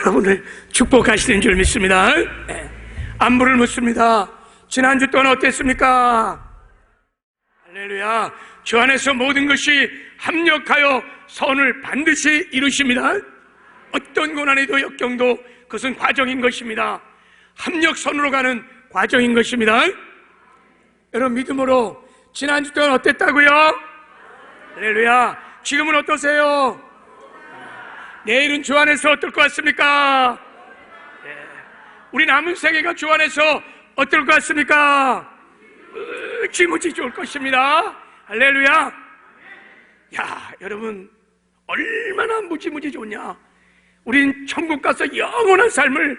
여러분을 축복하시는 줄 믿습니다. 안부를 묻습니다. 지난주 동안 어땠습니까? 할렐루야. 주 안에서 모든 것이 합력하여 선을 반드시 이루십니다. 어떤 고난에도 역경도 그것은 과정인 것입니다. 합력선으로 가는 과정인 것입니다. 여러분 믿음으로 지난주 동안 어땠다고요? 할렐루야. 지금은 어떠세요? 내일은 주 안에서 어떨 것 같습니까? 우리 남은 세계가 주 안에서 어떨 것 같습니까? 무지무지 좋을 것입니다. 할렐루야. 야, 여러분 얼마나 무지무지 좋냐. 우린 천국 가서 영원한 삶을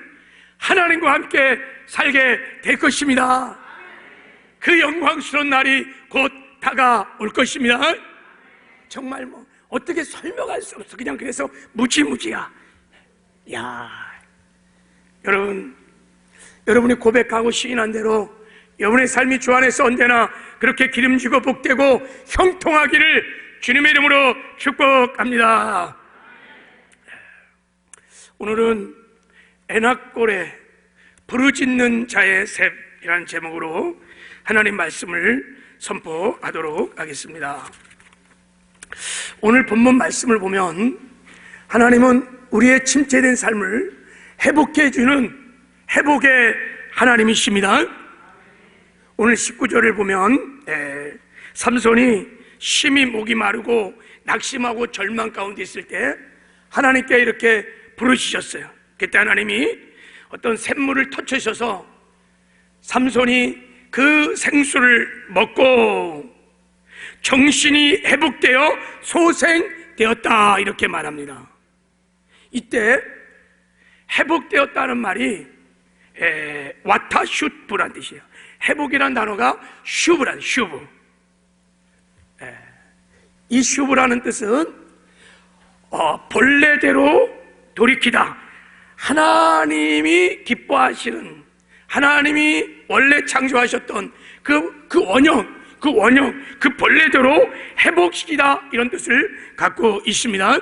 하나님과 함께 살게 될 것입니다. 그 영광스러운 날이 곧 다가올 것입니다. 정말 뭐 어떻게 설명할 수 없어. 그냥 그래서 무지무지야. 야, 여러분이 고백하고 시인한 대로 여러분의 삶이 주 안에서 언제나 그렇게 기름지고 복되고 형통하기를 주님의 이름으로 축복합니다. 오늘은 에낙골에 부르짖는 자의 셋이라는 제목으로 하나님 말씀을 선포하도록 하겠습니다. 오늘 본문 말씀을 보면 하나님은 우리의 침체된 삶을 회복해주는 회복의 하나님이십니다. 오늘 19절을 보면 삼손이 심히 목이 마르고 낙심하고 절망 가운데 있을 때 하나님께 이렇게 부르시셨어요. 그때 하나님이 어떤 샘물을 터치셔서 삼손이 그 생수를 먹고 정신이 회복되어 소생되었다 이렇게 말합니다. 이때 회복되었다는 말이 와타슈브란 뜻이에요. 회복이라는 단어가 슈브란 슈브. 이 슈브라는 뜻은 본래대로 돌이키다. 하나님이 기뻐하시는, 하나님이 원래 창조하셨던 그 원형, 그 본래대로 회복시키다 이런 뜻을 갖고 있습니다.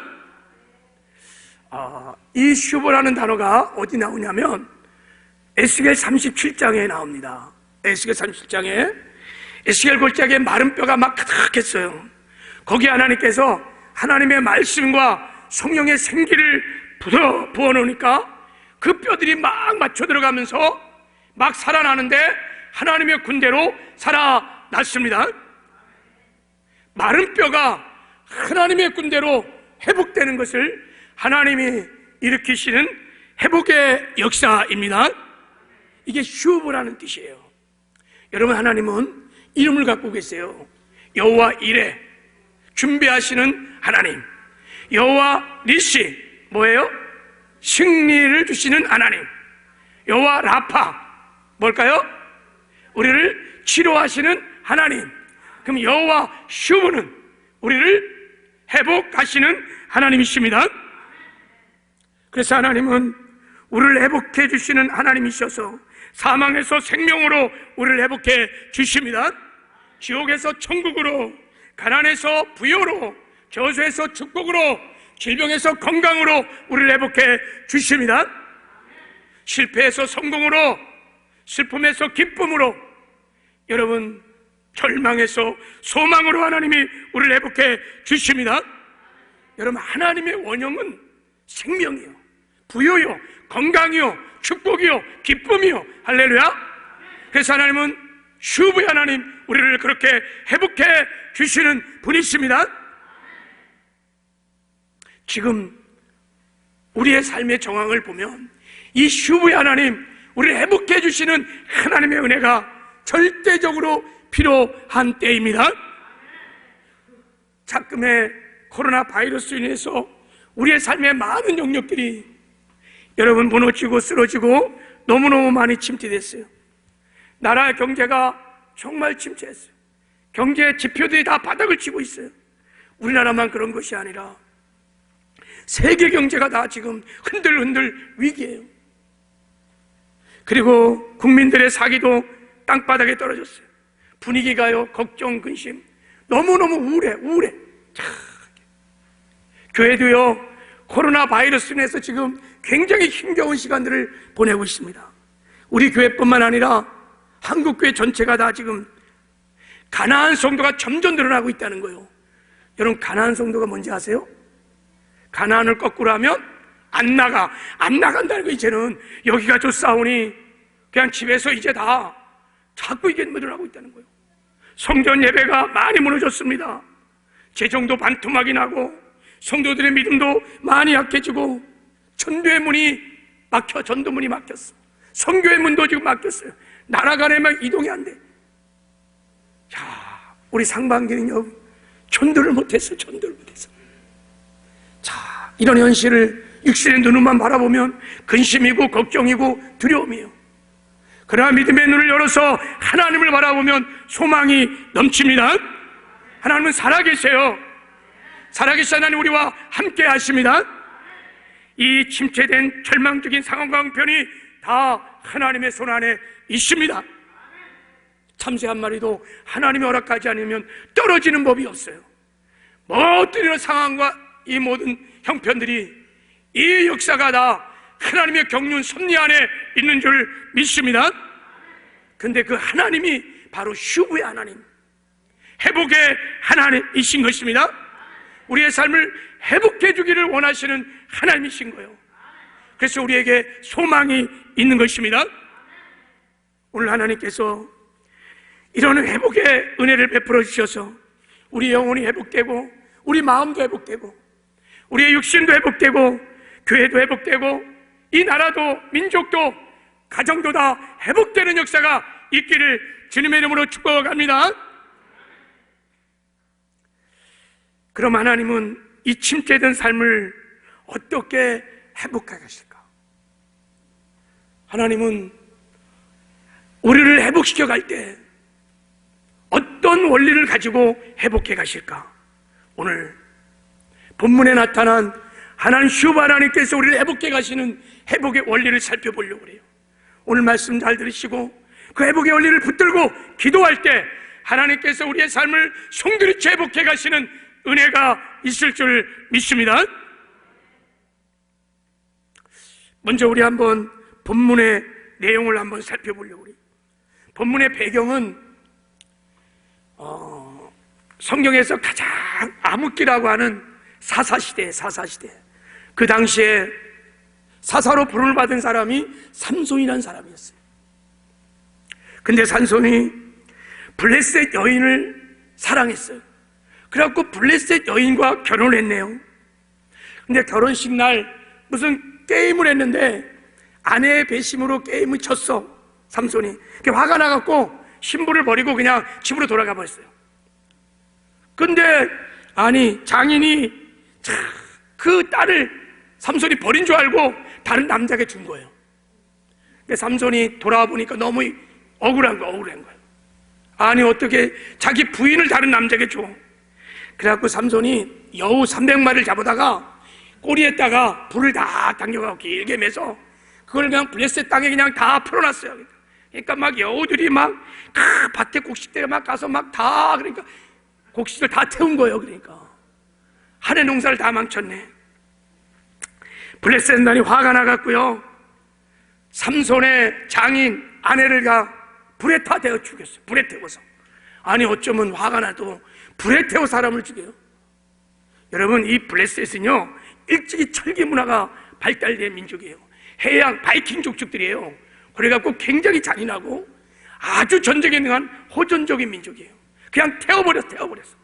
이 슈브라는 단어가 어디 나오냐면 에스겔 37장에 나옵니다. 에스겔 37장에 에스겔 골짜기에 마른 뼈가 막 가득했어요. 거기에 하나님께서 하나님의 말씀과 성령의 생기를 부어놓으니까 그 뼈들이 막 맞춰 들어가면서 막 살아나는데 하나님의 군대로 살아났습니다. 마른 뼈가 하나님의 군대로 회복되는 것을 하나님이 일으키시는 회복의 역사입니다. 이게 슈브라는 뜻이에요. 여러분, 하나님은 이름을 갖고 계세요. 여호와 이레, 준비하시는 하나님. 여호와 니시, 뭐예요? 승리를 주시는 하나님. 여호와 라파, 뭘까요? 우리를 치료하시는 하나님. 그럼 여호와 슈브는 우리를 회복하시는 하나님이십니다. 그래서 하나님은 우리를 회복해 주시는 하나님이셔서 사망에서 생명으로 우리를 회복해 주십니다. 지옥에서 천국으로, 가난에서 부요로, 저주에서 축복으로, 질병에서 건강으로 우리를 회복해 주십니다. 실패에서 성공으로, 슬픔에서 기쁨으로, 여러분 절망에서 소망으로 하나님이 우리를 회복해 주십니다. 여러분, 하나님의 원형은 생명이요, 부요요, 건강이요, 축복이요, 기쁨이요. 할렐루야. 그래서 하나님은 슈브의 하나님, 우리를 그렇게 회복해 주시는 분이십니다. 지금 우리의 삶의 정황을 보면 이 슈브의 하나님, 우리를 회복해 주시는 하나님의 은혜가 절대적으로 필요한 때입니다. 작금의 코로나 바이러스로 인해서 우리의 삶의 많은 영역들이 여러분 무너지고 쓰러지고 너무너무 많이 침체됐어요. 나라의 경제가 정말 침체했어요. 경제 지표들이 다 바닥을 치고 있어요. 우리나라만 그런 것이 아니라 세계 경제가 다 지금 흔들흔들 위기예요. 그리고 국민들의 사기도 땅바닥에 떨어졌어요. 분위기가요, 걱정, 근심, 너무너무 우울해. 교회도요, 코로나 바이러스로 인해서 지금 굉장히 힘겨운 시간들을 보내고 있습니다. 우리 교회뿐만 아니라 한국교회 전체가 다 지금 가나안 성도가 점점 늘어나고 있다는 거예요. 여러분, 가나안 성도가 뭔지 아세요? 가나안을 거꾸로 하면 안 나간다는 거. 이제는 여기가 좋사오니 그냥 집에서 이제 다 자꾸 이게 늘어나고 있다는 거예요. 성전 예배가 많이 무너졌습니다. 재정도 반토막이 나고 성도들의 믿음도 많이 약해지고 전도의 문이 막혀, 전도문이 막혔어. 선교의 문도 지금 막혔어요. 나라간에 막 이동이 안 돼. 자, 우리 상반기는요, 전도를 못했어. 자, 이런 현실을 육신의 눈으로만 바라보면 근심이고 걱정이고 두려움이에요. 그러나 믿음의 눈을 열어서 하나님을 바라보면 소망이 넘칩니다. 하나님은 살아계세요. 살아계신 하나님 우리와 함께 하십니다. 이 침체된 절망적인 상황과 형편이 다 하나님의 손 안에 있습니다. 참새 한 마리도 하나님이 허락하지 않으면 떨어지는 법이 없어요. 모든 이런 상황과 이 모든 형편들이, 이 역사가 다 하나님의 경륜 섭리 안에 있는 줄 믿습니다. 근데 그 하나님이 바로 휴부의 하나님, 회복의 하나님이신 것입니다. 우리의 삶을 회복해 주기를 원하시는 하나님이신 거예요. 그래서 우리에게 소망이 있는 것입니다. 오늘 하나님께서 이런 회복의 은혜를 베풀어 주셔서 우리 영혼이 회복되고 우리 마음도 회복되고 우리의 육신도 회복되고 교회도 회복되고 이 나라도 민족도 가정도 다 회복되는 역사가 있기를 주님의 이름으로 축복합니다. 그럼 하나님은 이 침체된 삶을 어떻게 회복해 가실까? 하나님은 우리를 회복시켜 갈 때 어떤 원리를 가지고 회복해 가실까? 오늘 본문에 나타난 하나님 슈바 하나님께서 우리를 회복해 가시는 회복의 원리를 살펴보려고 해요. 오늘 말씀 잘 들으시고 그 회복의 원리를 붙들고 기도할 때 하나님께서 우리의 삶을 송두리째 회복해 가시는 은혜가 있을 줄 믿습니다. 먼저 우리 한번 본문의 내용을 한번 살펴보려고 해요. 본문의 배경은 성경에서 가장 암흑기라고 하는 사사시대. 그 당시에 사사로 부름을 받은 사람이 삼손이라는 사람이었어요. 근데 삼손이 블레셋 여인을 사랑했어요. 그래갖고 블레셋 여인과 결혼했네요. 근데 결혼식 날 무슨 게임을 했는데 아내의 배심으로 게임을 쳤어. 삼손이 화가 나갖고 신부를 버리고 그냥 집으로 돌아가 버렸어요. 근데 아니 장인이 그 딸을 삼손이 버린 줄 알고 다른 남자에게 준 거예요. 근데 삼손이 돌아와 보니까 너무 억울한 거예요. 아니 어떻게 자기 부인을 다른 남자에게 줘. 그래갖고 삼손이 여우 300마리를 잡아다가 꼬리에다가 불을 다 당겨가고 길게 매서 그걸 그냥 블레셋 땅에 그냥 다 풀어놨어요. 그러니까 막 여우들이 막 밭에 곡식대에 막 가서 막 다 그러니까 곡식을 다 태운 거예요. 그러니까 한 해 농사를 다 망쳤네. 블레셋 난이 화가 나갔고요. 삼손의 장인 아내를 불에 타 대어 죽였어요. 불에 태워서. 아니 어쩌면 화가 나도 불에 태워 사람을 죽여요. 여러분 이 블레셋은요 일찍이 철기 문화가 발달된 민족이에요. 해양 바이킹 족속들이에요. 그래갖고 굉장히 잔인하고 아주 전쟁에 능한 호전적인 민족이에요. 그냥 태워버렸어.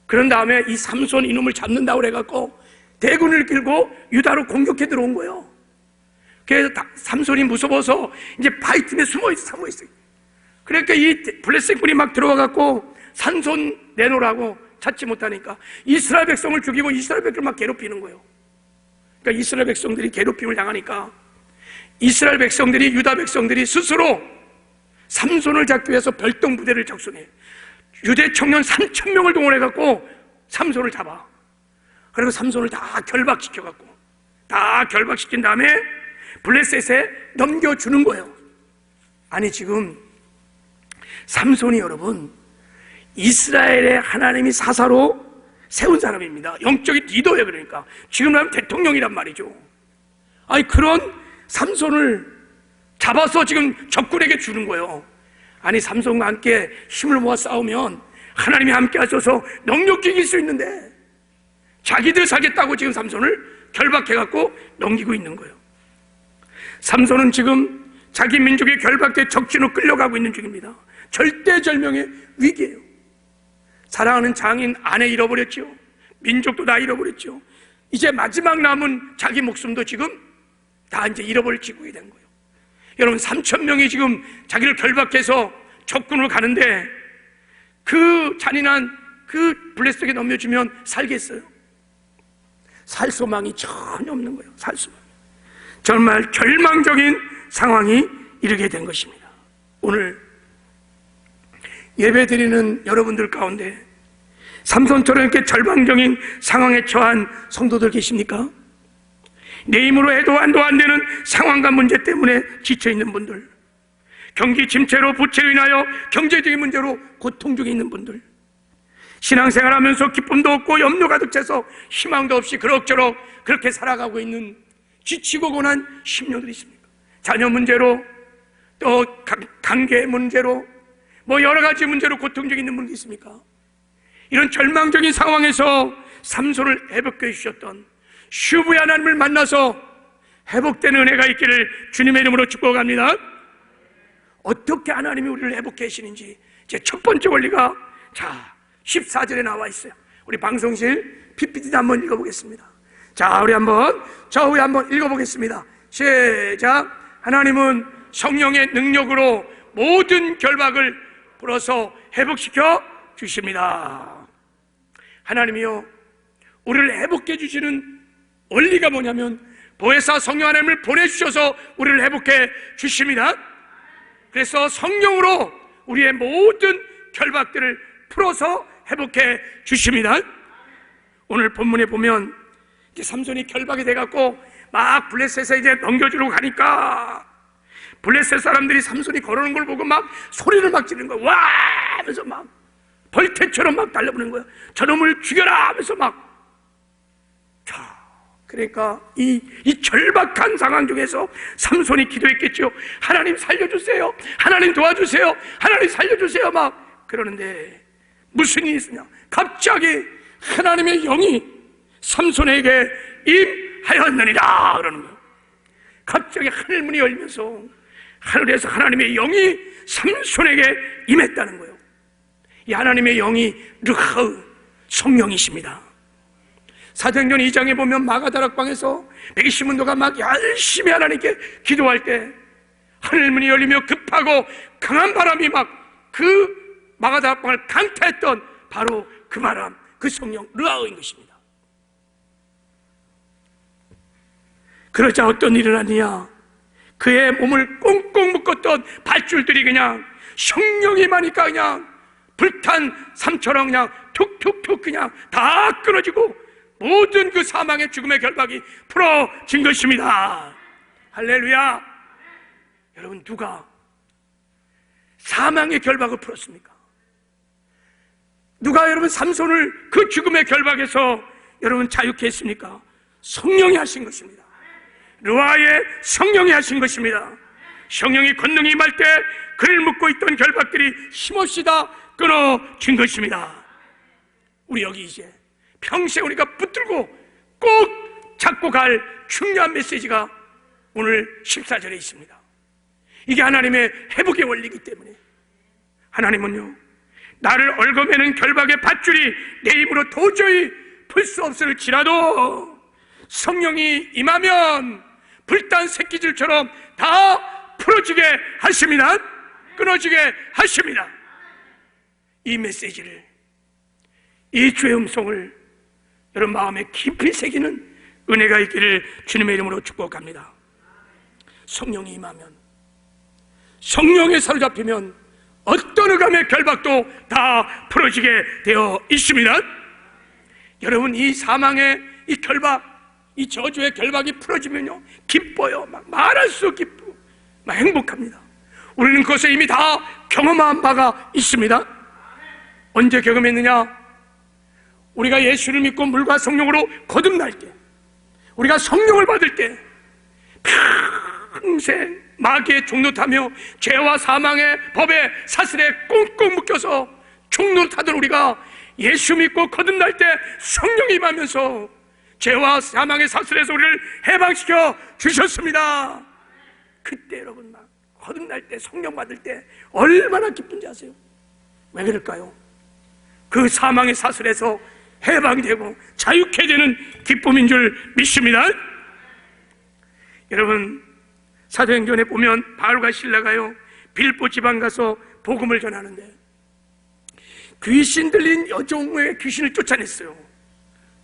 그런 다음에 이 삼손 이놈을 잡는다고 그래갖고 대군을 끌고 유다로 공격해 들어온 거예요. 그래서 삼손이 무서워서 이제 바위 틈에 숨어있어요. 그러니까 이 블레셋 군이 막 들어와갖고 삼손 내놓으라고 찾지 못하니까 이스라엘 백성을 죽이고 이스라엘 백성을 막 괴롭히는 거예요. 그러니까 이스라엘 백성들이 괴롭힘을 당하니까 이스라엘 백성들이, 유다 백성들이 스스로 삼손을 잡기 위해서 별동 부대를 작성해. 유대 청년 3,000명을 동원해갖고 삼손을 잡아. 그리고 삼손을 다 결박시켜갖고 다 결박시킨 다음에 블레셋에 넘겨주는 거예요. 아니 지금 삼손이 여러분 이스라엘의 하나님이 사사로 세운 사람입니다. 영적인 리더예요. 그러니까 지금 하면 대통령이란 말이죠. 아니 그런 삼손을 잡아서 지금 적군에게 주는 거예요. 아니 삼손과 함께 힘을 모아 싸우면 하나님이 함께 하셔서 넉넉히 이길 수 있는데 자기들 사겠다고 지금 삼손을 결박해갖고 넘기고 있는 거예요. 삼손은 지금 자기 민족의 결박돼 적진으로 끌려가고 있는 중입니다. 절대절명의 위기예요. 사랑하는 장인 아내 잃어버렸죠. 민족도 다 잃어버렸죠. 이제 마지막 남은 자기 목숨도 지금 다 이제 잃어버릴 지국이 된 거예요. 여러분 3,000명이 지금 자기를 결박해서 적군으로 가는데 그 잔인한 그 블레셋 속에 넘겨주면 살겠어요? 살 소망이 전혀 없는 거예요. 살 소망. 정말 절망적인 상황이 이르게 된 것입니다. 오늘 예배드리는 여러분들 가운데 삼손처럼 이렇게 절망적인 상황에 처한 성도들 계십니까? 내 힘으로 해도 안도 안 되는 상황과 문제 때문에 지쳐있는 분들, 경기 침체로 부채로 인하여 경제적인 문제로 고통 중에 있는 분들, 신앙생활하면서 기쁨도 없고 염려 가득 차서 희망도 없이 그럭저럭 그렇게 살아가고 있는 지치고 고난 심령들이 있습니까? 자녀 문제로 또 관계 문제로 뭐 여러 가지 문제로 고통 중에 있는 분이 있습니까? 이런 절망적인 상황에서 삼손을 회복해 주셨던 슈브의 하나님을 만나서 회복되는 은혜가 있기를 주님의 이름으로 축복합니다. 어떻게 하나님이 우리를 회복해 하시는지 제 첫 번째 원리가 14절에 나와 있어요. 우리 방송실 PPT 한번 읽어보겠습니다. 우리 한번 저희 한번 읽어보겠습니다. 시작. 하나님은 성령의 능력으로 모든 결박을 풀어서 회복시켜 주십니다. 하나님이요, 우리를 회복해 주시는 원리가 뭐냐면 보혜사 성령 하나님을 보내주셔서 우리를 회복해 주십니다. 그래서 성령으로 우리의 모든 결박들을 풀어서 회복해 주십니다. 오늘 본문에 보면 이제 삼손이 결박이 돼갖고 막 블레셋에 이제 넘겨주려고 가니까 블레셋 사람들이 삼손이 걸어오는 걸 보고 막 소리를 막 지르는 거야. 와! 하면서 막 벌떼처럼 막 달려보는 거야. 저놈을 죽여라! 하면서 막. 그러니까 이 절박한 상황 중에서 삼손이 기도했겠죠. 하나님 살려주세요. 하나님 도와주세요. 하나님 살려주세요. 막 그러는데 무슨 일이 있으냐? 갑자기 하나님의 영이 삼손에게 임하였느니라 그러는 거예요. 갑자기 하늘문이 열면서 하늘에서 하나님의 영이 삼손에게 임했다는 거예요. 이 하나님의 영이 르하우 성령이십니다. 사도행전 2장에 보면 마가다락방에서 백시문도가 막 열심히 하나님께 기도할 때 하늘문이 열리며 급하고 강한 바람이 막 그 마가다락방을 강타했던 바로 그 바람, 그 성령 르하우인 것입니다. 그러자 어떤 일이 일어났느냐? 그의 몸을 꽁꽁 묶었던 밧줄들이 그냥 성령이 많으니까 그냥 불탄 삼처럼 그냥 툭툭툭 그냥 다 끊어지고 모든 그 사망의 죽음의 결박이 풀어진 것입니다. 할렐루야. 여러분, 누가 사망의 결박을 풀었습니까? 누가 여러분 삼손을 그 죽음의 결박에서 여러분 자유케 했습니까? 성령이 하신 것입니다. 르하의 성령이 하신 것입니다. 성령이 권능이 임할 때 그를 묶고 있던 결박들이 힘없이 다 끊어진 것입니다. 우리 여기 이제 평생 우리가 붙들고 꼭 잡고 갈 중요한 메시지가 오늘 14절에 있습니다. 이게 하나님의 회복의 원리이기 때문에 하나님은요, 나를 얽어매는 결박의 밧줄이 내 힘으로 도저히 풀 수 없을지라도 성령이 임하면 불단 새끼줄처럼 다 풀어지게 하십니다. 끊어지게 하십니다. 이 메시지를, 이 주의 음성을 여러분 마음에 깊이 새기는 은혜가 있기를 주님의 이름으로 축복합니다. 성령이 임하면, 성령에 사로잡히면 어떤 흑암의 결박도 다 풀어지게 되어 있습니다. 여러분, 이 사망의 이 결박, 이 저주의 결박이 풀어지면요 기뻐요. 막 말할 수 기쁘고 막 행복합니다. 우리는 그것을 이미 다 경험한 바가 있습니다. 언제 경험했느냐? 우리가 예수를 믿고 물과 성령으로 거듭날 때, 우리가 성령을 받을 때 평생 마귀의 종노 타며 죄와 사망의 법의 사슬에 꽁꽁 묶여서 종노 타던 우리가 예수 믿고 거듭날 때 성령이 임하면서 죄와 사망의 사슬에서 우리를 해방시켜 주셨습니다. 그때 여러분 막 거듭날 때 성령 받을 때 얼마나 기쁜지 아세요? 왜 그럴까요? 그 사망의 사슬에서 해방되고 자유케 되는 기쁨인 줄 믿습니다. 여러분, 사도행전에 보면 바울과 실라가요 빌립보 지방 가서 복음을 전하는데 귀신 들린 여종의 귀신을 쫓아냈어요.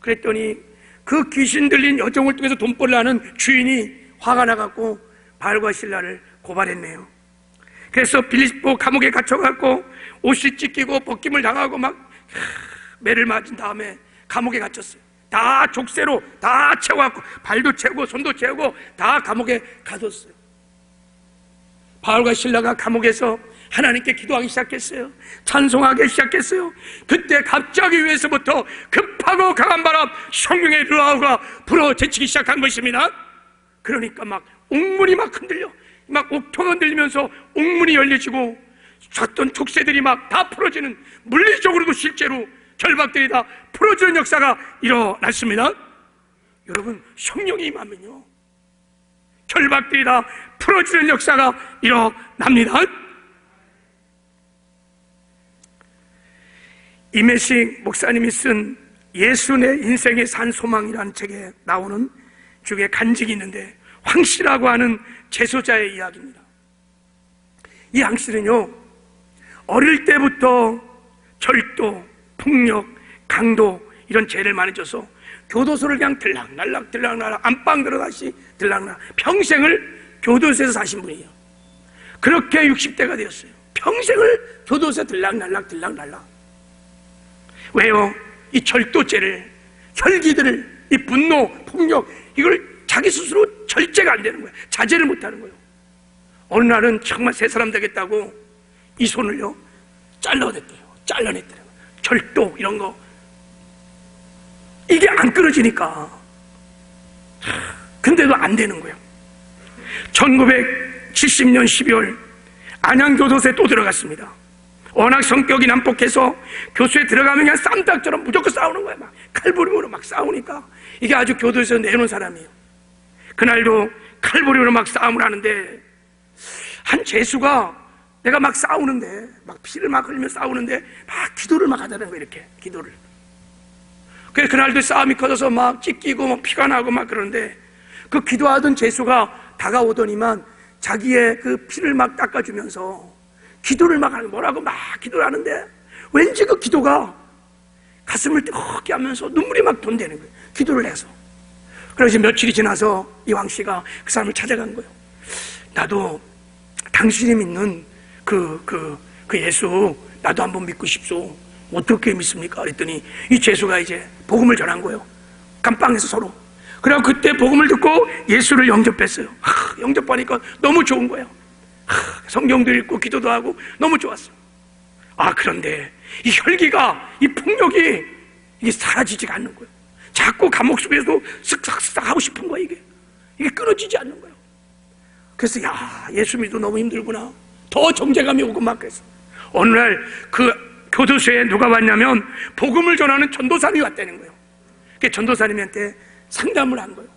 그랬더니 그 귀신 들린 여종을 통해서 돈벌이를 하는 주인이 화가 나갖고 바울과 실라를 고발했네요. 그래서 빌립보 감옥에 갇혀갖고 옷이 찢기고 벗김을 당하고 막 매를 맞은 다음에 감옥에 갇혔어요. 다 족쇄로 다 채워갖고 발도 채우고 손도 채우고 다 감옥에 가뒀어요. 바울과 실라가 감옥에서 하나님께 기도하기 시작했어요. 찬송하기 시작했어요. 그때 갑자기 위에서부터 급하고 강한 바람, 성령의 루아우가 불어제치기 시작한 것입니다. 그러니까 막 옥문이 막 흔들려, 막 옥토가 흔들리면서 옥문이 열려지고 쳤던 족쇄들이 막 다 풀어지는, 물리적으로도 실제로 결박들이 다 풀어지는 역사가 일어났습니다. 여러분, 성령이 임하면요 결박들이 다 풀어지는 역사가 일어납니다. 이매식 목사님이 쓴 예수 내 인생의 산 소망이라는 책에 나오는 중에 간직이 있는데 황씨라고 하는 재소자의 이야기입니다. 이 황씨는요 어릴 때부터 절도, 폭력, 강도 이런 죄를 많이 져서 교도소를 그냥 들락날락 안방 들어가시 들락날락 평생을 교도소에서 사신 분이에요. 그렇게 60대가 되었어요. 평생을 교도소에 들락날락 왜요? 이 절도죄를, 혈기들을, 이 분노, 폭력 이걸 자기 스스로 절제가 안 되는 거예요. 자제를 못하는 거예요. 어느 날은 정말 새 사람 되겠다고 이 손을요 잘라냈대요. 절도 이런 거 이게 안 끊어지니까 근데도 안 되는 거예요. 1970년 12월 안양교도소에 또 들어갔습니다. 워낙 성격이 난폭해서 교수에 들어가면 그냥 쌈닭처럼 무조건 싸우는 거예요. 막 칼부림으로 막 싸우니까 이게 아주 교도소에서 내놓은 사람이에요. 그날도 칼부림으로 막 싸움을 하는데 한 죄수가 내가 막 싸우는데 막 피를 막 흘리며 싸우는데 막 기도를 막 하다는 거예요. 이렇게 기도를. 그래서 그날도 싸움이 커져서 막 찢기고 막 피가 나고 막 그러는데 그 기도하던 죄수가 다가오더니만 자기의 그 피를 막 닦아주면서 기도를 막 하는, 뭐라고 막 기도를 하는데 왠지 그 기도가 가슴을 뜨겁게 하면서 눈물이 막 돈대는 거예요. 기도를 해서. 그래서 며칠이 지나서 이 왕씨가 그 사람을 찾아간 거예요. 나도 당신이 믿는 그 예수 나도 한번 믿고 싶소. 어떻게 믿습니까? 그랬더니 이 죄수가 이제 복음을 전한 거예요. 감방에서 서로. 그래서 그때 복음을 듣고 예수를 영접했어요. 영접하니까 너무 좋은 거예요. 성경도 읽고 기도도 하고 너무 좋았어요. 그런데 이 혈기가, 이 폭력이 이게 사라지지가 않는 거예요. 자꾸 감옥 속에서도 쓱싹쓱싹 하고 싶은 거예요. 이게 끊어지지 않는 거예요. 그래서 예수 믿도 너무 힘들구나. 더 정죄감이 오고 막 그랬어. 어느 날 그 교도소에 누가 왔냐면 복음을 전하는 전도사님이 왔다는 거예요. 그 전도사님한테 상담을 한 거예요.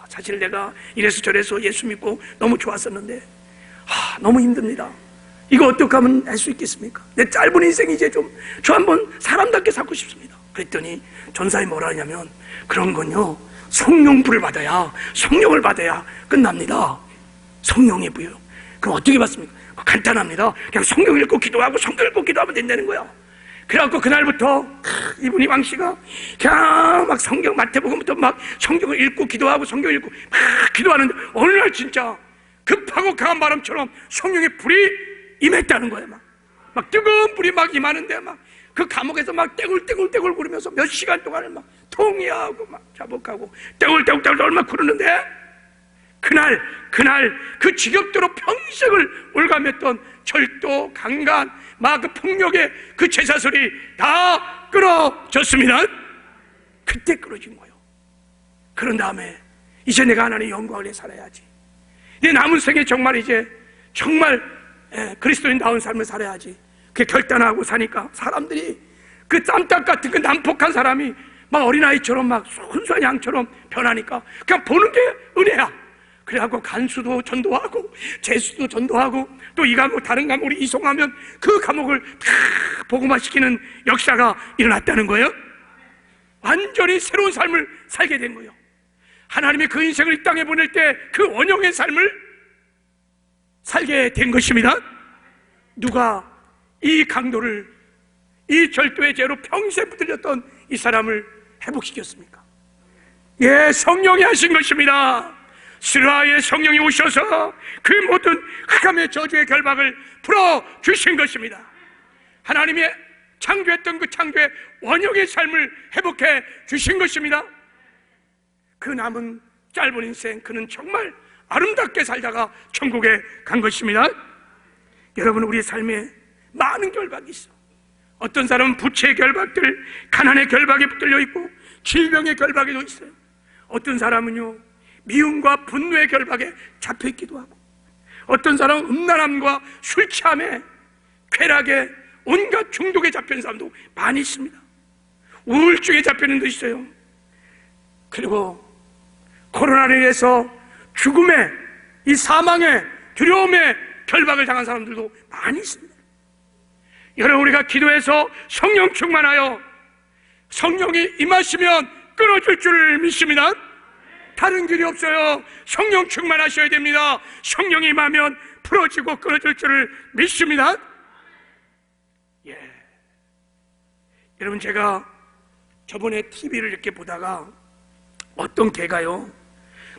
사실 내가 이래서 저래서 예수 믿고 너무 좋았었는데 너무 힘듭니다. 이거 어떻게 하면 할 수 있겠습니까? 내 짧은 인생 이제 저 한번 사람답게 살고 싶습니다. 그랬더니 전사님이 뭐라 하냐면 그런 건요 성령불을 받아야, 성령을 받아야 끝납니다. 성령의 부요. 그럼 어떻게 받습니까? 간단합니다. 그냥 성경 읽고 기도하고 성경 읽고 기도하면 된다는 거예요. 그래갖고 그날부터 이분이 왕씨가 그냥 막 성경 마태복음부터 막 성경을 읽고 기도하고 성경 읽고 막 기도하는데 어느 날 진짜 급하고 강한 바람처럼 성령의 불이 임했다는 거예요. 막 뜨거운 불이 막 임하는데 막 그 감옥에서 막 떼굴떼굴 구르면서 몇 시간 동안을 막 통회하고 막 자복하고 떼굴떼굴 얼마 구르는데 그날 그 지겹도록 평생을 올가맸던 절도, 강간, 막 그 폭력의 그 제사설이 다 끊어졌습니다. 그때 끊어진 거예요. 그런 다음에 이제 내가 하나님의 영광을 위해 살아야지. 내 남은 생에 정말 이제 정말 그리스도인다운 삶을 살아야지. 그게 결단하고 사니까 사람들이 그 쌈딱 같은 그 난폭한 사람이 막 어린아이처럼 막 순수한 양처럼 변하니까 그냥 보는 게 은혜야. 그래갖고 간수도 전도하고 재수도 전도하고 또 이 과목 다른 과목을 이송하면 그 과목을 다 복음화시키는 역사가 일어났다는 거예요. 완전히 새로운 삶을 살게 된 거예요. 하나님이 그 인생을 이 땅에 보낼 때 그 원형의 삶을 살게 된 것입니다. 누가 이 강도를, 이 절도의 죄로 평생 붙들렸던 이 사람을 회복시켰습니까? 예, 성령이 하신 것입니다. 스라의 성령이 오셔서 그 모든 흑암의 저주의 결박을 풀어주신 것입니다. 하나님이 창조했던 그 창조의 원형의 삶을 회복해 주신 것입니다. 그 남은 짧은 인생, 그는 정말 아름답게 살다가 천국에 간 것입니다. 여러분, 우리 삶에 많은 결박이 있어. 어떤 사람은 부채의 결박들, 가난의 결박에 붙들려 있고 질병의 결박에도 있어요. 어떤 사람은요, 미움과 분노의 결박에 잡혀 있기도 하고, 어떤 사람은 음란함과 술 취함에, 쾌락에, 온갖 중독에 잡힌 사람도 많이 있습니다. 우울증에 잡히는 분도 있어요. 그리고 코로나로 인해서 죽음의, 이 사망의 두려움의 결박을 당한 사람들도 많이 있습니다. 여러분, 우리가 기도해서 성령 충만하여 성령이 임하시면 끊어질 줄을 믿습니다. 다른 길이 없어요. 성령 충만하셔야 됩니다. 성령이 임하면 풀어지고 끊어질 줄을 믿습니다. 예. 여러분, 제가 저번에 TV를 이렇게 보다가 어떤 개가요,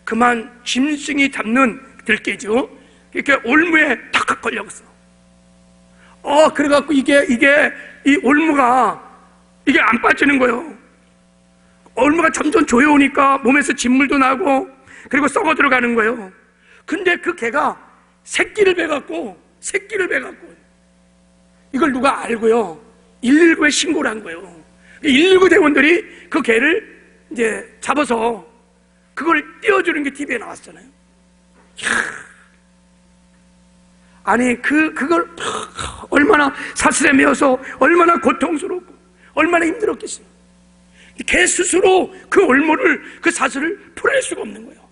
그만 짐승이 잡는 들개죠, 이렇게 올무에 탁탁 걸렸어. 그래갖고 이게 이 올무가 이게 안 빠지는 거예요. 올무가 점점 조여오니까 몸에서 진물도 나고 그리고 썩어 들어가는 거예요. 근데 그 개가 새끼를 베갖고 이걸 누가 알고요, 119에 신고를 한 거예요. 119 대원들이 그 개를 이제 잡아서 그걸 띄워주는 게 TV에 나왔잖아요. 아니 그걸 얼마나 사슬에 매어서 얼마나 고통스럽고 얼마나 힘들었겠어요. 개 스스로 그 올무를, 그 사슬을 풀어낼 수가 없는 거예요.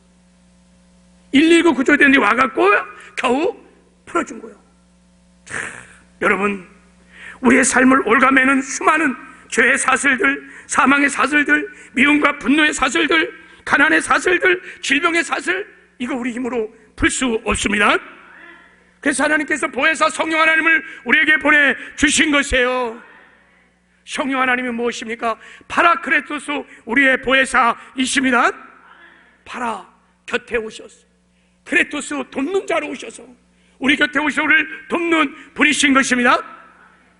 119 구조대원이 와갖고 겨우 풀어준 거예요. 여러분, 우리의 삶을 올가매는 수많은 죄의 사슬들, 사망의 사슬들, 미움과 분노의 사슬들, 가난의 사슬들, 질병의 사슬, 이거 우리 힘으로 풀 수 없습니다. 그래서 하나님께서 보혜사 성령 하나님을 우리에게 보내주신 것이에요. 성령 하나님이 무엇입니까? 파라크레토스, 우리의 보혜사이십니다. 파라, 곁에 오셔서, 크레토스, 돕는 자로 오셔서 우리 곁에 오셔서 우리를 돕는 분이신 것입니다.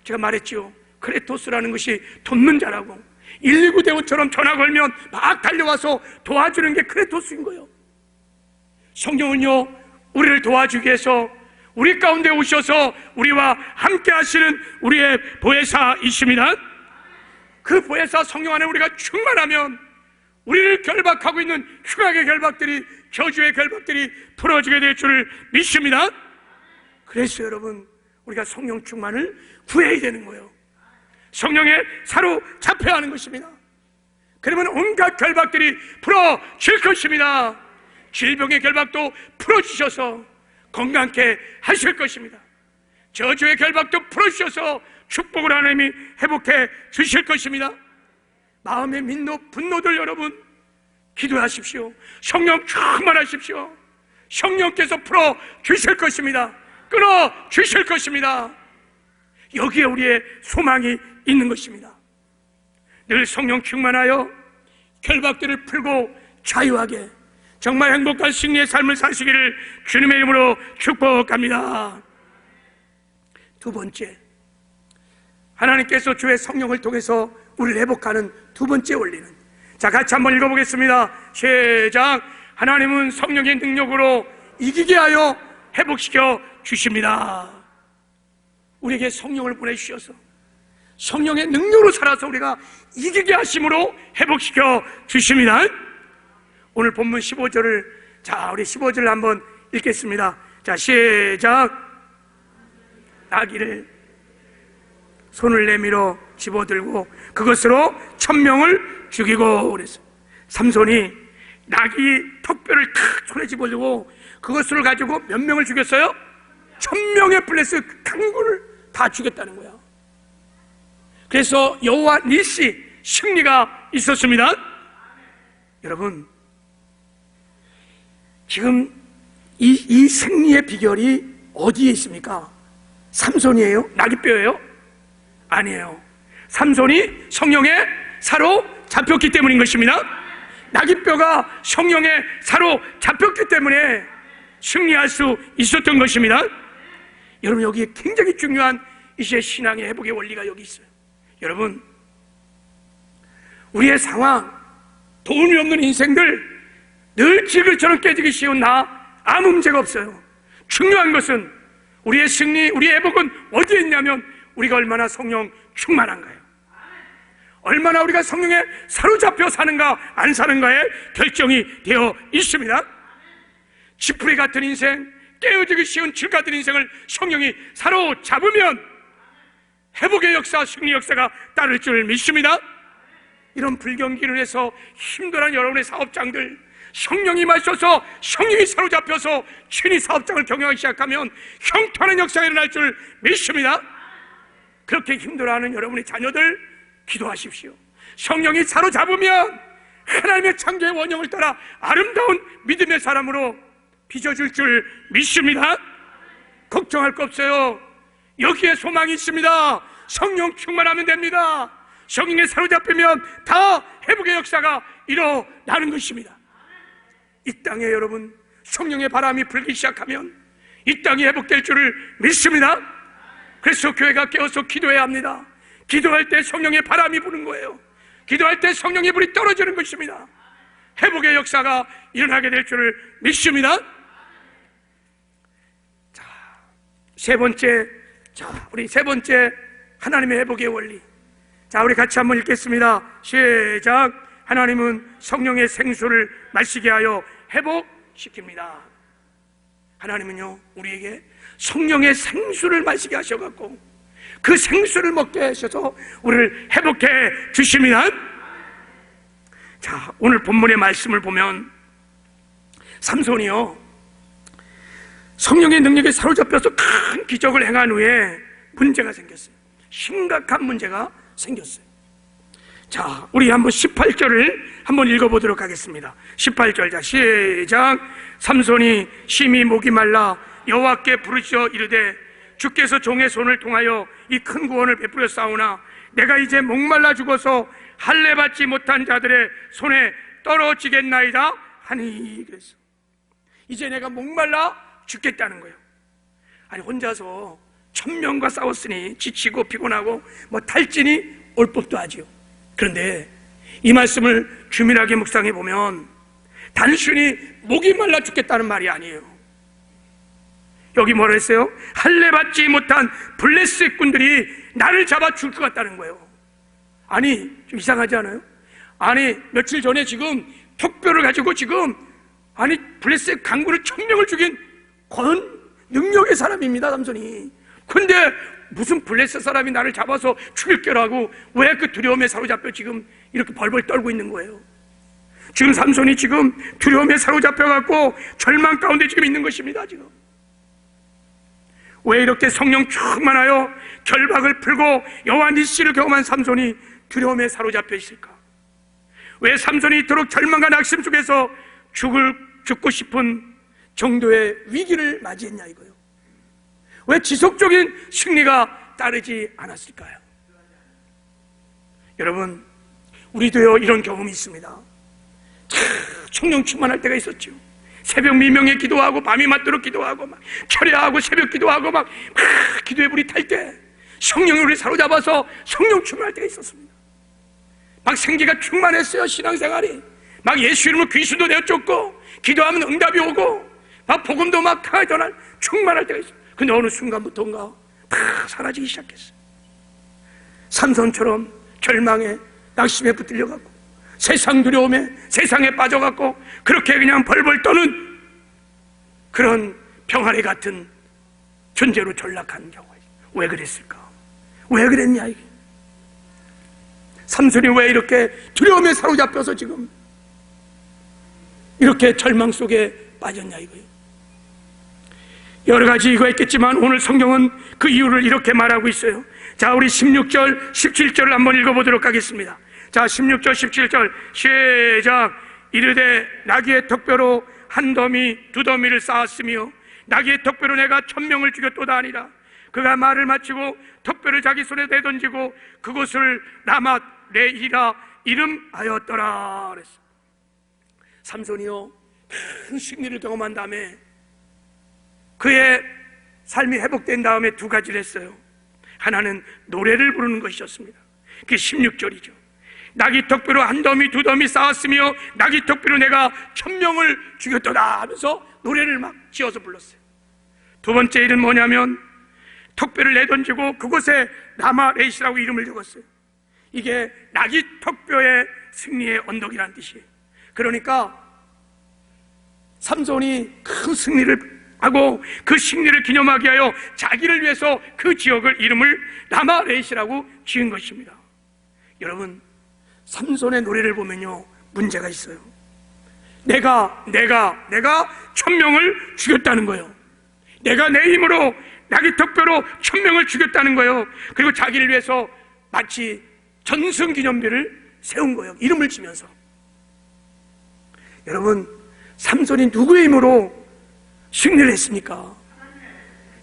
제가 말했죠, 크레토스라는 것이 돕는 자라고. 119 대원처럼 전화 걸면 막 달려와서 도와주는 게 크레토스인 거예요. 성령은요, 우리를 도와주기 위해서 우리 가운데 오셔서 우리와 함께 하시는 우리의 보혜사이십니다. 그 보혜사 성령 안에 우리가 충만하면 우리를 결박하고 있는 흉악의 결박들이, 저주의 결박들이 풀어지게 될 줄을 믿습니다. 그래서 여러분, 우리가 성령 충만을 구해야 되는 거예요. 성령에 사로잡혀야 하는 것입니다. 그러면 온갖 결박들이 풀어질 것입니다. 질병의 결박도 풀어주셔서 건강케 하실 것입니다. 저주의 결박도 풀어주셔서 축복을 하나님이 회복해 주실 것입니다. 마음의 민노, 분노들 여러분 기도하십시오. 성령 충만하십시오. 성령께서 풀어주실 것입니다. 끊어주실 것입니다. 여기에 우리의 소망이 있는 것입니다. 늘 성령 충만하여 결박들을 풀고 자유하게 정말 행복한 승리의 삶을 사시기를 주님의 이름으로 축복합니다. 두 번째, 하나님께서 주의 성령을 통해서 우리를 회복하는 두 번째 원리는, 자, 같이 한번 읽어보겠습니다. 시작. 하나님은 성령의 능력으로 이기게 하여 회복시켜 주십니다. 우리에게 성령을 보내주셔서 성령의 능력으로 살아서 우리가 이기게 하심으로 회복시켜 주십니다. 오늘 본문 15절을 우리 15절을 한번 읽겠습니다. 자, 시작. 나귀를 손을 내밀어 집어들고 그것으로 1000명을 죽이고 그랬어요. 삼손이 나귀 턱뼈를 탁 손에 집어들고 그것을 가지고 몇 명을 죽였어요? 1000명의 블레스 강군을 다 죽였다는 거야. 그래서 여호와 니시 승리가 있었습니다. 여러분, 지금 이 승리의 비결이 어디에 있습니까? 삼손이에요? 나귀뼈예요? 아니에요. 삼손이 성령에 사로잡혔기 때문인 것입니다. 나귀뼈가 성령에 사로잡혔기 때문에 승리할 수 있었던 것입니다. 여러분, 여기에 굉장히 중요한 이제 신앙의 회복의 원리가 여기 있어요. 여러분, 우리의 상황, 돈이 없는 인생들, 늘 질글처럼 깨지기 쉬운 나 아무 문제가 없어요. 중요한 것은 우리의 승리, 우리의 회복은 어디에 있냐면 우리가 얼마나 성령 충만한가요? 얼마나 우리가 성령에 사로잡혀 사는가 안 사는가에 결정이 되어 있습니다. 지푸리 같은 인생, 깨어지기 쉬운 줄 같은 인생을 성령이 사로잡으면 회복의 역사, 승리 역사가 따를 줄 믿습니다. 이런 불경기를 해서 힘들어하는 여러분의 사업장들, 성령이 마셔서 성령이 사로잡혀서 신이 사업장을 경영하기 시작하면 형통하는 역사가 일어날 줄 믿습니다. 그렇게 힘들어하는 여러분의 자녀들 기도하십시오. 성령이 사로잡으면 하나님의 창조의 원형을 따라 아름다운 믿음의 사람으로 빚어줄 줄 믿습니다. 걱정할 거 없어요. 여기에 소망이 있습니다. 성령 충만하면 됩니다. 성령에 사로잡히면 다 회복의 역사가 일어나는 것입니다. 이 땅에 여러분 성령의 바람이 불기 시작하면 이 땅이 회복될 줄을 믿습니다. 그래서 교회가 깨어서 기도해야 합니다. 기도할 때 성령의 바람이 부는 거예요. 기도할 때 성령의 불이 떨어지는 것입니다. 회복의 역사가 일어나게 될 줄을 믿습니다. 자, 우리 세 번째 하나님의 회복의 원리. 자, 우리 같이 한번 읽겠습니다. 시작. 하나님은 성령의 생수를 마시게 하여 회복시킵니다. 하나님은요, 우리에게 성령의 생수를 마시게 하셔갖고 그 생수를 먹게 하셔서 우리를 회복해 주십니다. 자, 오늘 본문의 말씀을 보면 삼손이요, 성령의 능력에 사로잡혀서 큰 기적을 행한 후에 문제가 생겼어요. 심각한 문제가 생겼어요. 자, 우리 한번 18절을 한번 읽어보도록 하겠습니다. 18절, 자, 시작. 삼손이 심히 목이 말라 여호와께 부르짖어 이르되 주께서 종의 손을 통하여 이 큰 구원을 베풀었사오나 내가 이제 목말라 죽어서 할례 받지 못한 자들의 손에 떨어지겠나이다 하니. 그랬어. 이제 내가 목말라 죽겠다는 거예요. 아니, 혼자서 1000명과 싸웠으니 지치고 피곤하고 뭐 탈진이 올 법도 하지요. 그런데 이 말씀을 주밀하게 묵상해 보면 단순히 목이 말라 죽겠다는 말이 아니에요. 여기 뭐라 했어요? 할례 받지 못한 블레셋군들이 나를 잡아 죽을 것 같다는 거예요. 아니, 좀 이상하지 않아요? 아니, 며칠 전에 지금 턱뼈를 가지고 지금 블레셋 강군을 1000명을 죽인 권 능력의 사람입니다, 삼손이. 근데 무슨 블레셋 사람이 나를 잡아서 죽일 거라고 왜 그 두려움에 사로잡혀 지금 이렇게 벌벌 떨고 있는 거예요? 지금 삼손이 지금 두려움에 사로잡혀갖고 절망 가운데 지금 있는 것입니다. 지금 왜 이렇게 성령 충만하여 결박을 풀고 여호와 니시를 경험한 삼손이 두려움에 사로잡혀 있을까? 왜 삼손이 이토록 절망과 낙심 속에서 죽고 싶은 정도의 위기를 맞이했냐 이거예요. 왜 지속적인 승리가 따르지 않았을까요? 여러분, 우리도요 이런 경험이 있습니다. 성령 충만할 때가 있었죠. 새벽 미명에 기도하고 밤이 맞도록 기도하고 막 철야하고 새벽 기도하고 막 기도의 불이 탈 때 성령이 우리를 사로잡아서 성령 충만할 때가 있었습니다. 막 생기가 충만했어요. 신앙생활이 막 예수 이름으로 귀신도 내쫓고 기도하면 응답이 오고 막 복음도 막 강하게 전할 충만할 때가 있어요. 근데 어느 순간부터인가 다 사라지기 시작했어요. 삼손처럼 절망에 낙심에 붙들려갖고 세상 두려움에 세상에 빠져갖고 그렇게 그냥 벌벌 떠는 그런 병아리 같은 존재로 전락한 경우에 왜 그랬을까? 왜 그랬냐 이게. 삼손이 왜 이렇게 두려움에 사로잡혀서 지금 이렇게 절망 속에 빠졌냐 이거예요. 여러 가지 이유가 있겠지만 오늘 성경은 그 이유를 이렇게 말하고 있어요. 자, 우리 16절, 17절을 한번 읽어보도록 하겠습니다. 자, 16절, 17절 시작. 이르되 나귀의 턱뼈로 한 더미 두 더미를 쌓았으며 나귀의 턱뼈로 내가 1000명을 죽였도다 하니라. 그가 말을 마치고 턱뼈를 자기 손에 내던지고 그곳을 라맛 레히라 이름하였더라 그랬어. 삼손이요 큰 승리를 경험한 다음에 그의 삶이 회복된 다음에 두 가지를 했어요. 하나는 노래를 부르는 것이었습니다. 그게 16절이죠. 나귀 턱뼈로 한 더미 두 더미 쌓았으며 나귀 턱뼈로 내가 1000명을 죽였도다 하면서 노래를 막 지어서 불렀어요. 두 번째 일은 뭐냐면 턱뼈를 내던지고 그곳에 라마레시라고 이름을 적었어요. 이게 나귀 턱뼈의 승리의 언덕이라는 뜻이에요. 그러니까 삼손이 큰 승리를 하고 그 승리를 기념하기 위하여 자기를 위해서 그 지역을 이름을 라마레시라고 지은 것입니다. 여러분, 삼손의 노래를 보면요 문제가 있어요. 내가 1000명을 죽였다는 거예요. 내가 내 힘으로 나귀 턱뼈로 1000명을 죽였다는 거예요. 그리고 자기를 위해서 마치 전승기념비를 세운 거예요. 이름을 지면서. 여러분, 삼손이 누구의 힘으로 승리를 했습니까?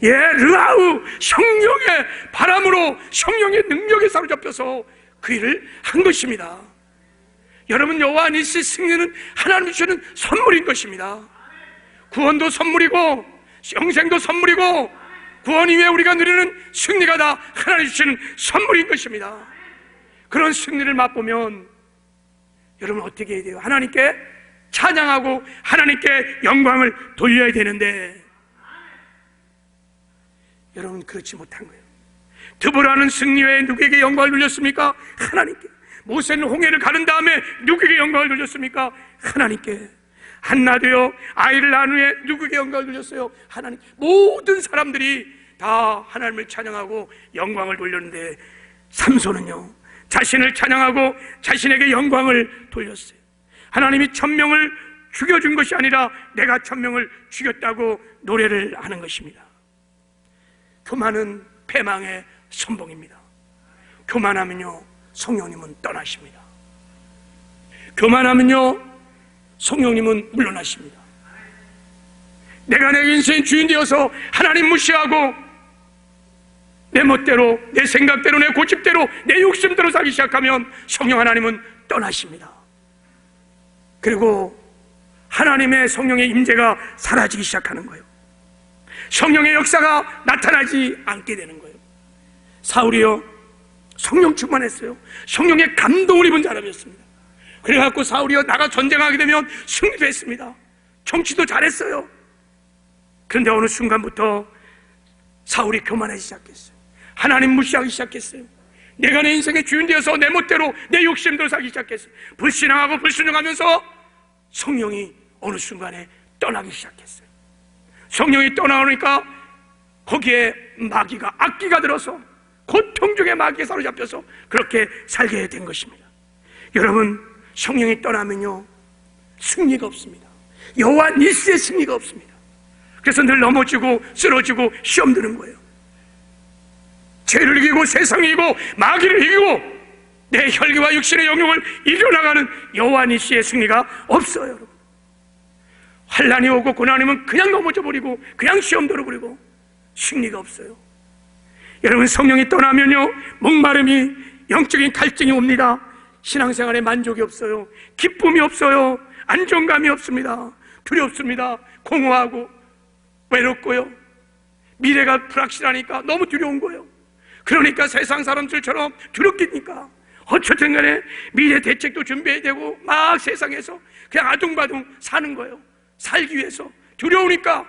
예, 르아우 성령의 바람으로 성령의 능력에 사로잡혀서 그 일을 한 것입니다. 여러분, 여호와 니시 승리는 하나님 주시는 선물인 것입니다. 구원도 선물이고 영생도 선물이고 구원 이후에 우리가 누리는 승리가 다 하나님 주시는 선물인 것입니다. 그런 승리를 맛보면 여러분 어떻게 해야 돼요? 하나님께 찬양하고 하나님께 영광을 돌려야 되는데 여러분 그렇지 못한 거예요. 드보라는 승리 외에 누구에게 영광을 돌렸습니까? 하나님께. 모세는 홍해를 가른 다음에 누구에게 영광을 돌렸습니까? 하나님께. 한나도요 아이를 낳은 후에 누구에게 영광을 돌렸어요? 하나님. 모든 사람들이 다 하나님을 찬양하고 영광을 돌렸는데 삼손은요 자신을 찬양하고 자신에게 영광을 돌렸어요. 하나님이 1000명을 죽여준 것이 아니라 내가 1000명을 죽였다고 노래를 하는 것입니다. 교만은 패망의 선봉입니다. 교만하면요 성령님은 떠나십니다. 교만하면요 성령님은 물러나십니다. 내가 내 인생의 주인 되어서 하나님 무시하고 내 멋대로 내 생각대로 내 고집대로 내 욕심대로 살기 시작하면 성령 하나님은 떠나십니다. 그리고 하나님의 성령의 임재가 사라지기 시작하는 거예요. 성령의 역사가 나타나지 않게 되는 거예요. 사울이요 성령 충만했어요. 성령의 감동을 입은 사람이었습니다. 그래갖고 사울이요 나가 전쟁하게 되면 승리도 했습니다. 정치도 잘했어요. 그런데 어느 순간부터 사울이 교만하기 시작했어요. 하나님 무시하기 시작했어요. 내가 내 인생의 주인 되어서 내 멋대로 내 욕심대로 살기 시작했어요. 불신앙하고 불순종하면서 성령이 어느 순간에 떠나기 시작했어요. 성령이 떠나오니까 거기에 마귀가 악기가 들어서 고통 중에 마귀에 사로잡혀서 그렇게 살게 된 것입니다. 여러분, 성령이 떠나면요 승리가 없습니다. 여호와 니스의 승리가 없습니다. 그래서 늘 넘어지고 쓰러지고 시험 드는 거예요. 죄를 이기고 세상을 이기고 마귀를 이기고 내 혈기와 육신의 영역을 이겨나가는 여호와 니스의 승리가 없어요. 여러분, 환난이 오고 고난이면 그냥 넘어져 버리고 그냥 시험 들어버리고 승리가 없어요. 여러분, 성령이 떠나면요 목마름이 영적인 갈증이 옵니다. 신앙생활에 만족이 없어요. 기쁨이 없어요. 안정감이 없습니다. 두렵습니다. 공허하고 외롭고요 미래가 불확실하니까 너무 두려운 거예요. 그러니까 세상 사람들처럼 두렵기니까 어쨌든 간에 미래 대책도 준비해야 되고 막 세상에서 그냥 아둥바둥 사는 거예요. 살기 위해서 두려우니까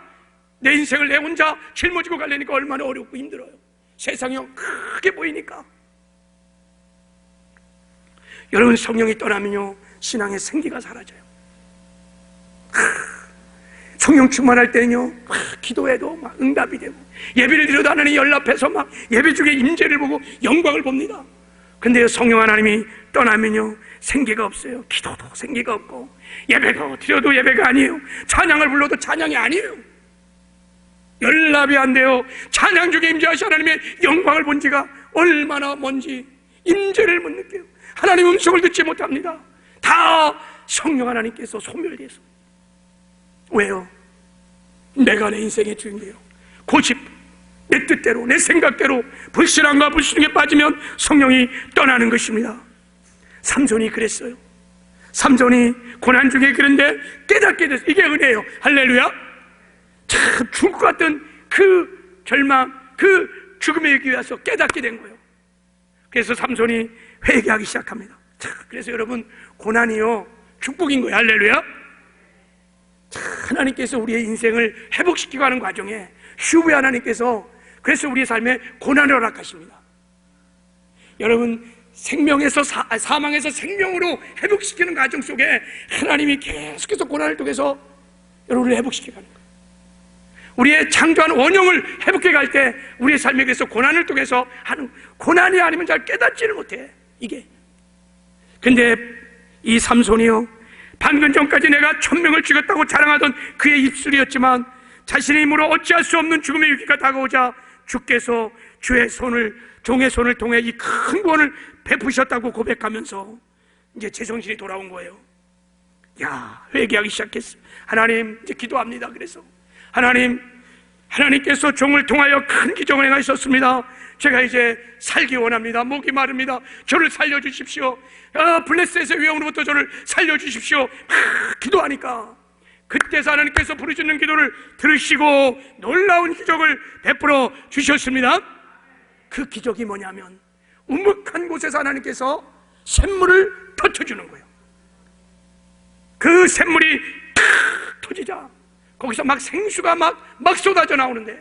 내 인생을 내 혼자 짊어지고 가려니까 얼마나 어렵고 힘들어요. 세상이 크게 보이니까 여러분, 성령이 떠나면요 신앙의 생기가 사라져요. 성령 충만할 때는요 기도해도 막 응답이 되고, 예배를 드려도 하나님 연락해서 막 예배 중에 임재를 보고 영광을 봅니다. 근데 성령 하나님이 떠나면요 생기가 없어요. 기도도 생기가 없고, 예배도 드려도 예배가 아니에요. 찬양을 불러도 찬양이 아니에요. 연락이 안 돼요. 찬양 중에 임재하신 하나님의 영광을 본 지가 얼마나 먼지, 임재를 못 느껴요. 하나님 음성을 듣지 못합니다. 다 성령 하나님께서 소멸돼서. 왜요? 내가 내 인생의 주인이에요. 고집, 내 뜻대로, 내 생각대로 불신앙과 불신앙에 빠지면 성령이 떠나는 것입니다. 삼손이 그랬어요. 삼손이 고난 중에 그런데 깨닫게 됐어요. 이게 은혜예요. 할렐루야. 참 죽을 것 같던 그 절망, 그 죽음에 이르기 위해서 깨닫게 된 거예요. 그래서 삼손이 회개하기 시작합니다. 자, 그래서 여러분, 고난이요 축복인 거예요. 할렐루야. 자, 하나님께서 우리의 인생을 회복시키고 하는 과정에 휴브의 하나님께서 그래서 우리의 삶에 고난을 허락하십니다. 여러분, 생명에서 사망에서 생명으로 회복시키는 과정 속에 하나님이 계속해서 고난을 통해서 여러분을 회복시키게 하는 거예요. 우리의 창조한 원형을 회복해 갈 때 우리의 삶에 대해서 고난을 통해서 하는, 고난이 아니면 잘 깨닫지를 못해. 이게. 근데 이 삼손이요, 방금 전까지 내가 1000명을 죽였다고 자랑하던 그의 입술이었지만 자신의 힘으로 어찌할 수 없는 죽음의 위기가 다가오자 주께서 주의 손을, 종의 손을 통해 이 큰 구원을 베푸셨다고 고백하면서 이제 제정신이 돌아온 거예요. 야, 회개하기 시작했어. 하나님, 이제 기도합니다. 그래서 하나님께서 종을 통하여 큰 기적을 행하셨습니다. 제가 이제 살기 원합니다. 목이 마릅니다. 저를 살려주십시오. 블레셋의 위험으로부터 저를 살려주십시오. 기도하니까 그때서 하나님께서 부르짖는 기도를 들으시고 놀라운 기적을 베풀어 주셨습니다. 그 기적이 뭐냐면 우묵한 곳에서 하나님께서 샘물을 터쳐주는 거예요. 그 샘물이 탁 터지자 거기서 막 생수가 막 쏟아져 나오는데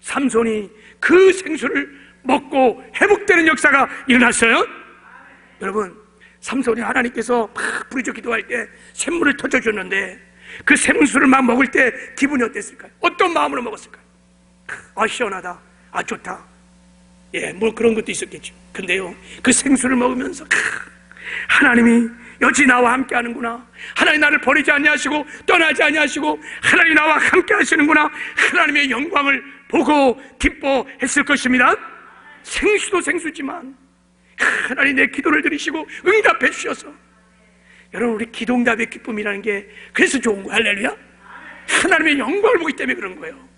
삼손이 그 생수를 먹고 회복되는 역사가 일어났어요. 여러분, 삼손이 하나님께서 막 부르짖어 기도할 때 샘물을 터져줬는데 그 생수를 막 먹을 때 기분이 어땠을까요? 어떤 마음으로 먹었을까요? 아, 시원하다. 아, 좋다. 예, 뭐 그런 것도 있었겠죠. 근데요, 그 생수를 먹으면서 하나님이 여지 나와 함께 하는구나. 하나님 나를 버리지 아니하시고 떠나지 아니하시고 하나님 나와 함께 하시는구나. 하나님의 영광을 보고 기뻐했을 것입니다. 생수도 생수지만 하나님 내 기도를 들으시고 응답해 주셔서, 여러분, 우리 기도 응답의 기쁨이라는 게 그래서 좋은 거예요. 할렐루야. 하나님의 영광을 보기 때문에 그런 거예요.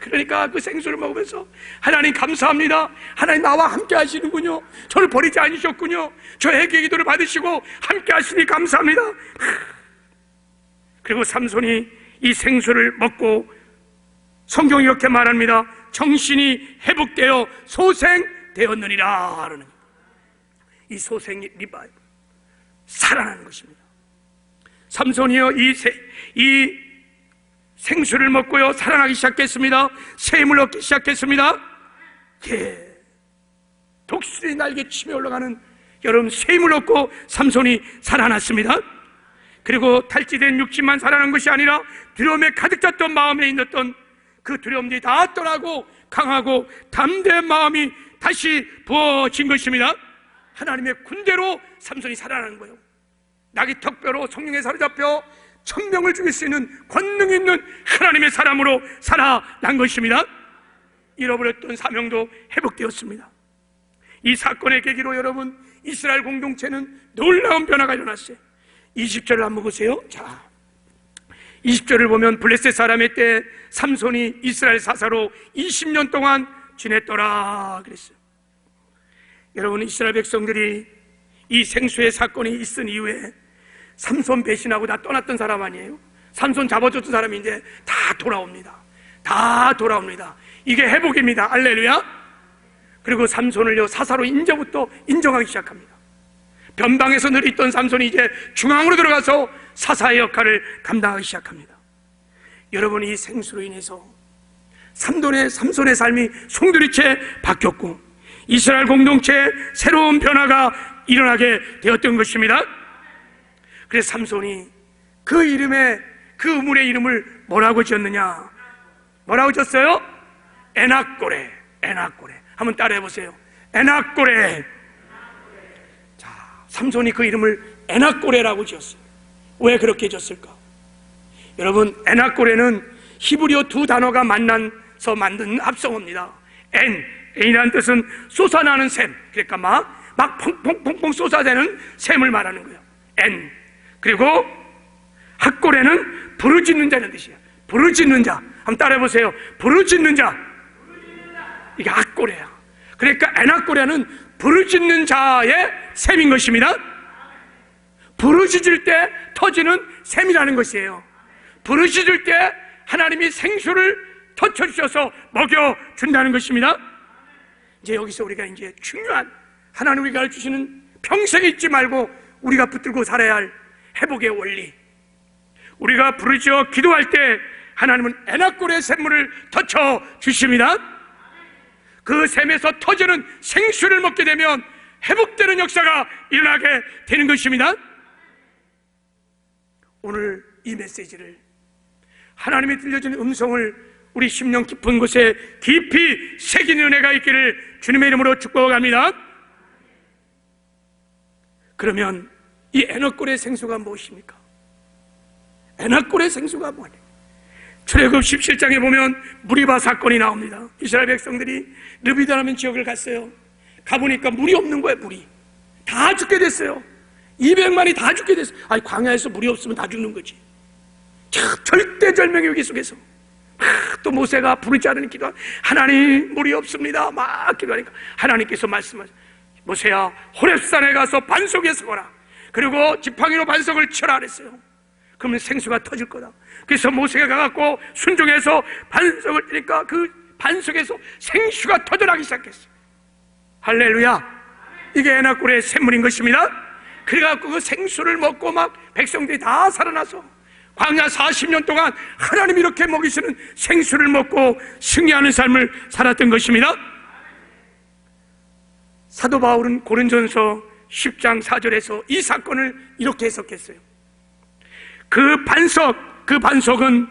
그러니까 그 생수를 먹으면서 하나님 감사합니다. 하나님 나와 함께 하시는군요. 저를 버리지 않으셨군요. 저의 기도를 받으시고 함께 하시니 감사합니다. 그리고 삼손이 이 생수를 먹고 성경이 이렇게 말합니다. 정신이 회복되어 소생되었느니라. 이 소생이 리바이브, 살아나는 것입니다. 삼손이요, 이 생수를 먹고요 살아나기 시작했습니다. 새 힘을 얻기 시작했습니다. 예, 독수리 날개 치며 올라가는 여러분, 새 힘을 얻고 삼손이 살아났습니다. 그리고 탈취된 육신만 살아난 것이 아니라 두려움에 가득 찼던 마음에 있었던 그 두려움들이 다 떠나고 강하고 담대한 마음이 다시 부어진 것입니다. 하나님의 군대로 삼손이 살아나는 거예요. 낙이 턱뼈로 성령에 사로잡혀 1000명을 죽일 수 있는 권능 있는 하나님의 사람으로 살아난 것입니다. 잃어버렸던 사명도 회복되었습니다. 이 사건의 계기로 여러분, 이스라엘 공동체는 놀라운 변화가 일어났어요. 20절을 한번 보세요. 자, 20절을 보면 블레셋 사람의 때 삼손이 이스라엘 사사로 20년 동안 지냈더라 그랬어요. 여러분, 이스라엘 백성들이 이 생수의 사건이 있은 이후에 삼손 배신하고 다 떠났던 사람 아니에요? 삼손 잡아줬던 사람이 이제 다 돌아옵니다. 다 돌아옵니다. 이게 회복입니다. 할렐루야. 그리고 삼손을요 사사로 이제부터 인정하기 시작합니다. 변방에서 늘 있던 삼손이 이제 중앙으로 들어가서 사사의 역할을 감당하기 시작합니다. 여러분, 이 생수로 인해서 삼손의 삶이 송두리째 바뀌었고, 이스라엘 공동체에 새로운 변화가 일어나게 되었던 것입니다. 그래서 삼손이 그 이름에, 그 우물의 이름을 뭐라고 지었느냐? 뭐라고 지었어요? 에낙고레. 에낙고레. 한번 따라해 보세요. 에낙고레. 자, 삼손이 그 이름을 에낙고레라고 지었어요. 왜 그렇게 지었을까? 여러분, 에낙고레는 히브리어 두 단어가 만나서 만든 합성어입니다. N이라는 뜻은 솟아나는 샘, 그러니까 막 퐁퐁퐁퐁 쏟아내는 샘을 말하는 거예요. N. 그리고 학고레는 부르짖는 자는 뜻이에요. 부르짖는 자. 한번 따라해 보세요. 부르짖는 자. 이게 학고레야. 그러니까 에낙고레는 부르짖는 자의 샘인 것입니다. 부르짖을 때 터지는 샘이라는 것이에요. 부르짖을 때 하나님이 생수를 터쳐주셔서 먹여준다는 것입니다. 이제 여기서 우리가 이제 중요한 하나님 우리가 가르치시는 평생 잊지 말고 우리가 붙들고 살아야 할 회복의 원리. 우리가 부르짖어 기도할 때 하나님은 에낙고레의 샘물을 터쳐주십니다. 그 샘에서 터지는 생수를 먹게 되면 회복되는 역사가 일어나게 되는 것입니다. 오늘 이 메시지를 하나님이 들려주는 음성을 우리 심령 깊은 곳에 깊이 새기는 은혜가 있기를 주님의 이름으로 축복합니다. 그러면 이 에낙고레의 생수가 무엇입니까? 에낙고레의 생수가 뭐냐? 출애굽 17장에 보면 무리바 사건이 나옵니다. 이스라엘 백성들이 르비다라는 지역을 갔어요. 가보니까 물이 없는 거예요. 물이 다 죽게 됐어요. 200만이 다 죽게 됐어요. 아니, 광야에서 물이 없으면 다 죽는 거지. 절대절명의 위기 속에서 또 모세가 부르지 않으니 기도, 하나님 물이 없습니다 막 기도하니까 하나님께서 말씀하세요. 모세야, 호렙산에 가서 반석에 서거라. 그리고 지팡이로 반석을 쳐라 그랬어요. 그러면 생수가 터질 거다. 그래서 모세가 가갖고 순종해서 반석을 뜨니까 그 반석에서 생수가 터져나기 시작했어요. 할렐루야. 이게 에낙고레의 샘물인 것입니다. 그래갖고 그 생수를 먹고 막 백성들이 다 살아나서 광야 40년 동안 하나님이 이렇게 먹이시는 생수를 먹고 승리하는 삶을 살았던 것입니다. 사도 바울은 고린전서 10장 4절에서 이 사건을 이렇게 해석했어요. 그 반석은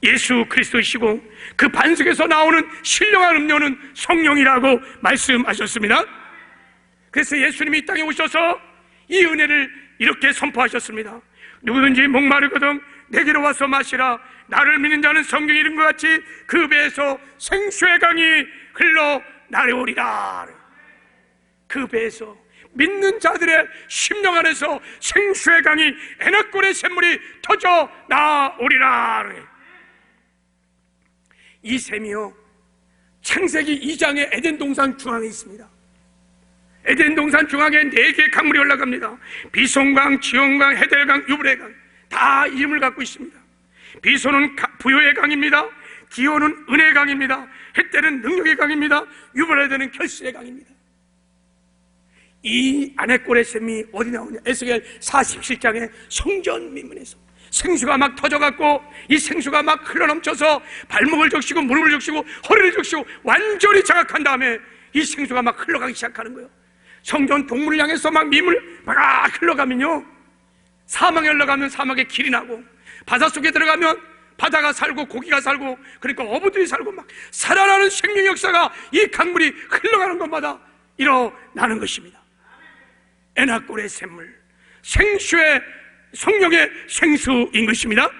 예수 그리스도이시고 그 반석에서 나오는 신령한 음료는 성령이라고 말씀하셨습니다. 그래서 예수님이 이 땅에 오셔서 이 은혜를 이렇게 선포하셨습니다. 누구든지 목마르거든 내게로 와서 마시라. 나를 믿는 자는 성경이 이른 것 같이 그 배에서 생수의 강이 흘러 나오리라. 그 배에서 믿는 자들의 심령 안에서 생수의 강이 에낙고레의 샘물이 터져 나오리라. 이 샘이요, 창세기 2장의 에덴 동산 중앙에 있습니다. 에덴 동산 중앙에 4개의 강물이 올라갑니다. 비손강, 지온강, 헤델강, 유브레강 다 이름을 갖고 있습니다. 비손은 부요의 강입니다. 기온은 은혜의 강입니다. 헷델은 능력의 강입니다. 유브레드는 결실의 강입니다. 이 에낙고레 샘이 어디 나오냐? 에스겔 47장의 성전 민문에서 생수가 막 터져갖고 이 생수가 막 흘러넘쳐서 발목을 적시고 무릎을 적시고 허리를 적시고 완전히 장악한 다음에 이 생수가 막 흘러가기 시작하는 거예요. 성전 동물을 향해서 막 민물 막 흘러가면요, 사막에 올라가면 사막에 길이 나고, 바닷속에 들어가면 바다가 살고 고기가 살고, 그러니까 어부들이 살고 막 살아나는 생명 역사가 이 강물이 흘러가는 것마다 일어나는 것입니다. 에낙고레의 샘물, 생수의 성령의 생수인 것입니다.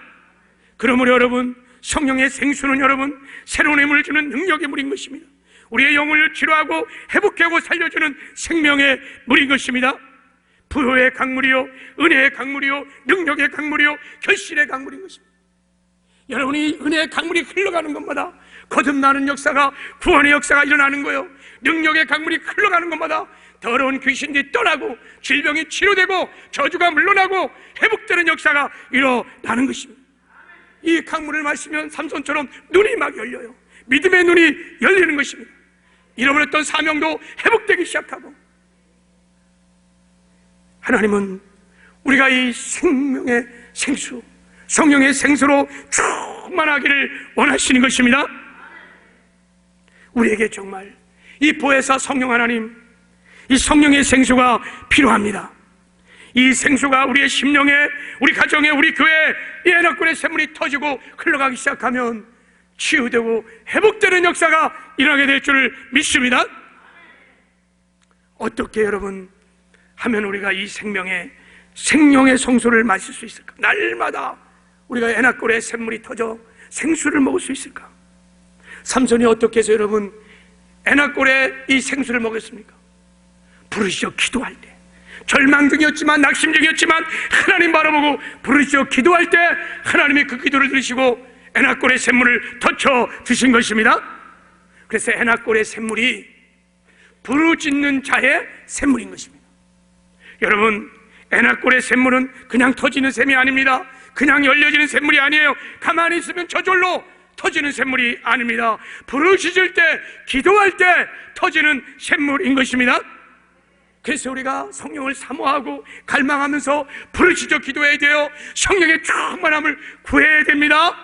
그러므로 여러분, 성령의 생수는 여러분 새로운 힘을 주는 능력의 물인 것입니다. 우리의 영혼을 치료하고 회복하고 살려주는 생명의 물인 것입니다. 부요의 강물이요, 은혜의 강물이요, 능력의 강물이요, 결실의 강물인 것입니다. 여러분이 은혜의 강물이 흘러가는 것마다 거듭나는 역사가, 구원의 역사가 일어나는 거예요. 능력의 강물이 흘러가는 것마다 더러운 귀신들이 떠나고 질병이 치료되고 저주가 물러나고 회복되는 역사가 일어나는 것입니다. 이 강물을 마시면 삼손처럼 눈이 막 열려요. 믿음의 눈이 열리는 것입니다. 잃어버렸던 사명도 회복되기 시작하고, 하나님은 우리가 이 생명의 생수, 성령의 생수로 충만하기를 원하시는 것입니다. 우리에게 정말 이 보혜사 성령 하나님, 이 성령의 생수가 필요합니다. 이 생수가 우리의 심령에, 우리 가정에, 우리 교회에 이 애낙골의 샘물이 터지고 흘러가기 시작하면 치유되고 회복되는 역사가 일어나게 될 줄을 믿습니다. 어떻게 여러분 하면 우리가 이 생명의 성소를 마실 수 있을까? 날마다 우리가 애낙골의 샘물이 터져 생수를 먹을 수 있을까? 삼손이 어떻게 해서 여러분 애낙골의 이 생수를 먹었습니까? 부르시어 기도할 때, 절망 중이었지만, 낙심 중이었지만 하나님 바라보고 부르시어 기도할 때 하나님이 그 기도를 들으시고 애낙골의 샘물을 터쳐 드신 것입니다. 그래서 애낙골의 샘물이 부르짖는 자의 샘물인 것입니다. 여러분, 애낙골의 샘물은 그냥 터지는 샘이 아닙니다. 그냥 열려지는 샘물이 아니에요. 가만히 있으면 저절로 터지는 샘물이 아닙니다. 부르짖을 때, 기도할 때 터지는 샘물인 것입니다. 그래서 우리가 성령을 사모하고 갈망하면서 부르짖어 기도해야 돼요. 성령의 충만함을 구해야 됩니다.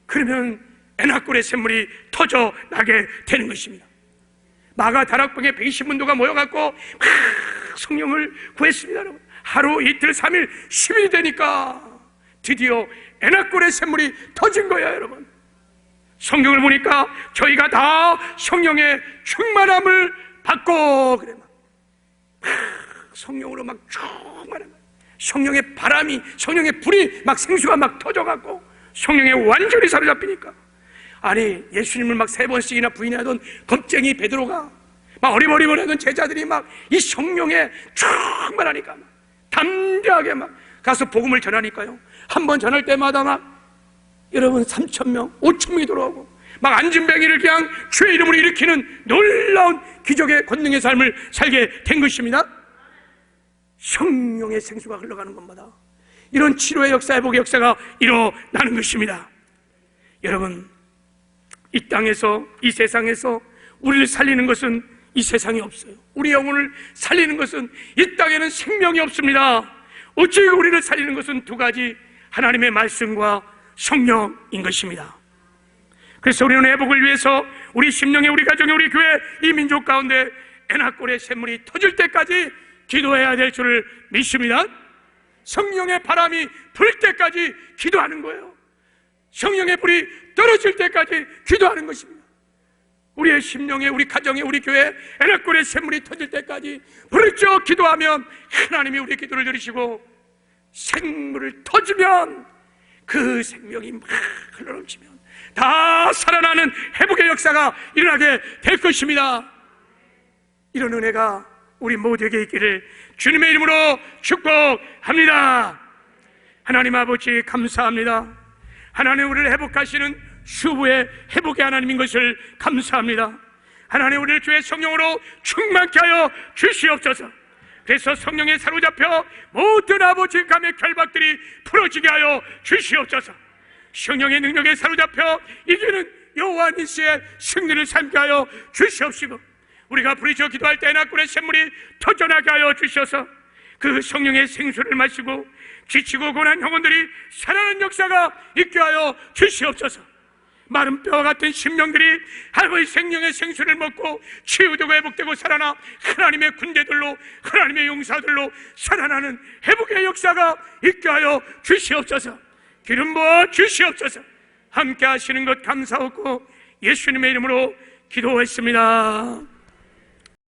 그러면 애낙골의 샘물이 터져 나게 되는 것입니다. 마가 다락방에 120문도가 모여갖고 성령을 구했습니다. 여러분, 하루 이틀 3일 10일이 되니까 드디어 애낙골의 샘물이 터진 거예요. 여러분, 성경을 보니까 저희가 다 성령의 충만함을 받고 그래 막 성령으로 막 충만한 거예요. 성령의 바람이, 성령의 불이 막 생수가 막 터져갖고 성령에 완전히 사로잡히니까, 아니 예수님을 막 3번씩이나 부인하던 겁쟁이 베드로가 막 어리버리버리하던 제자들이 막 이 성령에 충만하니까 막 담대하게 막 가서 복음을 전하니까요, 한 번 전할 때마다 막 여러분 3,000명, 5,000명이 돌아오고 막 안진뱅이를 그냥 주의 이름으로 일으키는 놀라운 기적의 권능의 삶을 살게 된 것입니다. 성령의 생수가 흘러가는 것마다 이런 치료의 역사, 회복의 역사가 일어나는 것입니다. 여러분, 이 땅에서, 이 세상에서 우리를 살리는 것은 이 세상이 없어요. 우리 영혼을 살리는 것은 이 땅에는 생명이 없습니다. 어찌 우리를 살리는 것은 두 가지, 하나님의 말씀과 성령인 것입니다. 그래서 우리는 회복을 위해서 우리 심령에, 우리 가정에, 우리 교회, 이 민족 가운데 애낙골의 샘물이 터질 때까지 기도해야 될 줄을 믿습니다. 성령의 바람이 불 때까지 기도하는 거예요. 성령의 불이 떨어질 때까지 기도하는 것입니다. 우리의 심령에, 우리 가정에, 우리 교회 애낙골의 샘물이 터질 때까지 부르짖어 기도하면 하나님이 우리의 기도를 들으시고 생물을 터지면 그 생명이 막 흘러넘치면 다 살아나는 회복의 역사가 일어나게 될 것입니다. 이런 은혜가 우리 모두에게 있기를 주님의 이름으로 축복합니다. 하나님 아버지 감사합니다. 하나님, 우리를 회복하시는 수부의 회복의 하나님인 것을 감사합니다. 하나님, 우리를 주의 성령으로 충만케 하여 주시옵소서. 그래서 성령에 사로잡혀 모든 아버지 감의 결박들이 풀어지게 하여 주시옵소서. 성령의 능력에 사로잡혀 이기는 여호와 니시의 승리를 삼게 하여 주시옵시고, 우리가 부르짖어 기도할 때 애낙골의 샘물이 터져나게 하여 주셔서 그 성령의 생수를 마시고 지치고 고난 영혼들이 살아나는 역사가 있게 하여 주시옵소서. 마른 뼈와 같은 심령들이 하나님의 생명의 생수를 먹고 치유되고 회복되고 살아나 하나님의 군대들로, 하나님의 용사들로 살아나는 회복의 역사가 있게 하여 주시옵소서. 기름 부어 주시옵소서. 함께 하시는 것 감사하고 예수님의 이름으로 기도했습니다.